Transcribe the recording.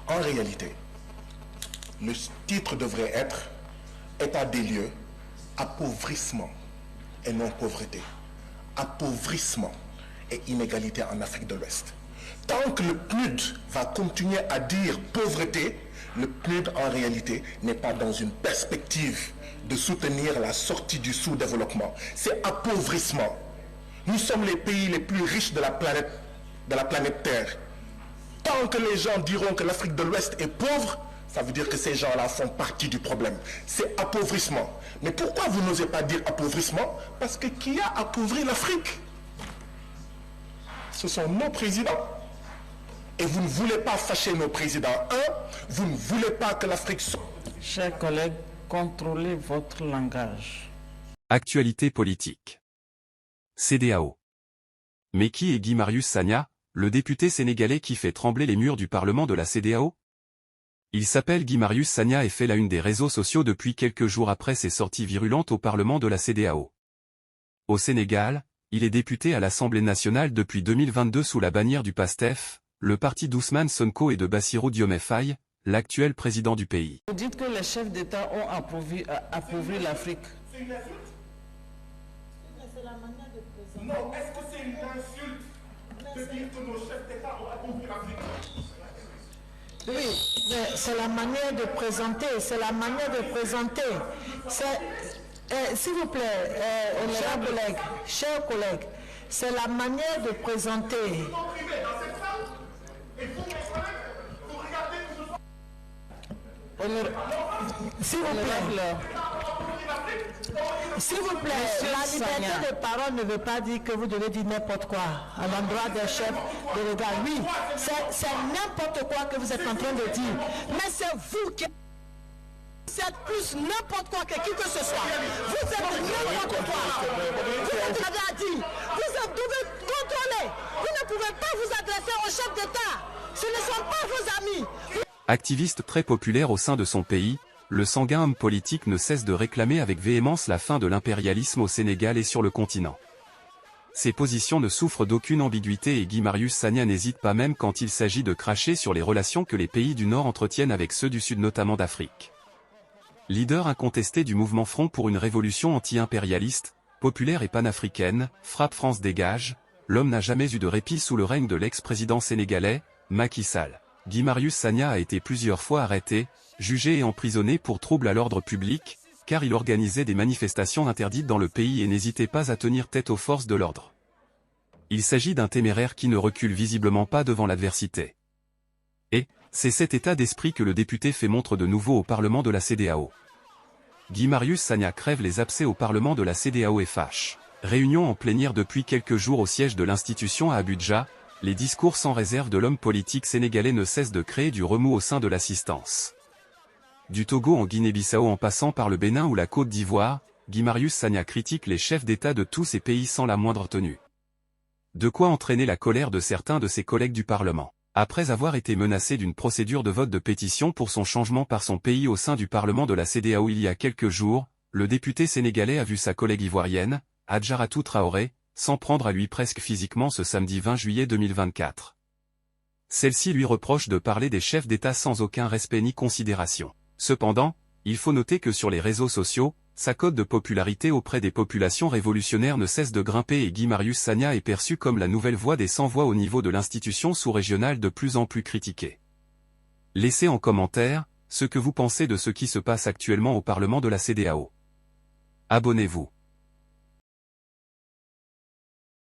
En réalité, le titre devrait être État des lieux, appauvrissement et non pauvreté. Appauvrissement et inégalité en Afrique de l'Ouest. Tant que le PNUD va continuer à dire pauvreté, le PNUD en réalité n'est pas dans une perspective de soutenir la sortie du sous-développement. C'est appauvrissement. Nous sommes les pays les plus riches de la planète Terre. Tant que les gens diront que l'Afrique de l'Ouest est pauvre, ça veut dire que ces gens-là font partie du problème. C'est appauvrissement. Mais pourquoi vous n'osez pas dire appauvrissement? Parce que qui a appauvri l'Afrique? Ce sont nos présidents. Et vous ne voulez pas fâcher nos présidents. Vous ne voulez pas que l'Afrique soit... Chers collègues, contrôlez votre langage. Actualité politique. CEDEAO. Mais qui est Guy Marius Sagna, le député sénégalais qui fait trembler les murs du Parlement de la CEDEAO? Il s'appelle Guy Marius Sagna et fait la une des réseaux sociaux depuis quelques jours après ses sorties virulentes au Parlement de la CEDEAO. Au Sénégal, il est député à l'Assemblée nationale depuis 2022 sous la bannière du PASTEF, le parti d'Ousmane Sonko et de Bassirou Diomaye Faye, l'actuel président du pays. Vous dites que les chefs d'État ont appauvri l'Afrique. C'est une insulte? C'est la manière de présenter. Non, est-ce que c'est une insulte de dire que nos chefs d'État ont appauvri l'Afrique? Oui, mais c'est la manière de présenter, c'est la manière de présenter. S'il vous plaît, chers collègues, c'est la manière de présenter. S'il vous plaît, la liberté de parole ne veut pas dire que vous devez dire n'importe quoi à l'endroit des chefs de l'État. Oui, c'est n'importe quoi que vous êtes en train de dire. Mais c'est vous qui êtes plus n'importe quoi que qui que ce soit. Vous êtes n'importe quoi. Vous avez à dire. Vous devez contrôler. Vous ne pouvez pas vous adresser aux chefs d'État. Ce ne sont pas vos amis. Activiste très populaire au sein de son pays, le sanguin homme politique ne cesse de réclamer avec véhémence la fin de l'impérialisme au Sénégal et sur le continent. Ses positions ne souffrent d'aucune ambiguïté et Guy Marius Sagna n'hésite pas même quand il s'agit de cracher sur les relations que les pays du Nord entretiennent avec ceux du Sud notamment d'Afrique. Leader incontesté du mouvement Front pour une révolution anti-impérialiste, populaire et panafricaine, Frappe France dégage, l'homme n'a jamais eu de répit sous le règne de l'ex-président sénégalais, Macky Sall. Guy Marius Sagna a été plusieurs fois arrêté, jugé et emprisonné pour trouble à l'ordre public, car il organisait des manifestations interdites dans le pays et n'hésitait pas à tenir tête aux forces de l'ordre. Il s'agit d'un téméraire qui ne recule visiblement pas devant l'adversité. Et, c'est cet état d'esprit que le député fait montre de nouveau au Parlement de la CEDEAO. Guy Marius Sagna crève les abcès au Parlement de la CEDEAO et fâche. Réunion en plénière depuis quelques jours au siège de l'institution à Abuja, les discours sans réserve de l'homme politique sénégalais ne cessent de créer du remous au sein de l'assistance. Du Togo en Guinée-Bissau en passant par le Bénin ou la Côte d'Ivoire, Guy Marius Sagna critique les chefs d'État de tous ces pays sans la moindre tenue. De quoi entraîner la colère de certains de ses collègues du Parlement. Après avoir été menacé d'une procédure de vote de pétition pour son changement par son pays au sein du Parlement de la CEDEAO il y a quelques jours, le député sénégalais a vu sa collègue ivoirienne, Adjaratou Traoré, s'en prendre à lui presque physiquement ce samedi 20 juillet 2024. Celle-ci lui reproche de parler des chefs d'État sans aucun respect ni considération. Cependant, il faut noter que sur les réseaux sociaux, sa cote de popularité auprès des populations révolutionnaires ne cesse de grimper et Guy Marius Sagna est perçu comme la nouvelle voix des sans-voix au niveau de l'institution sous-régionale de plus en plus critiquée. Laissez en commentaire ce que vous pensez de ce qui se passe actuellement au Parlement de la CEDEAO. Abonnez-vous.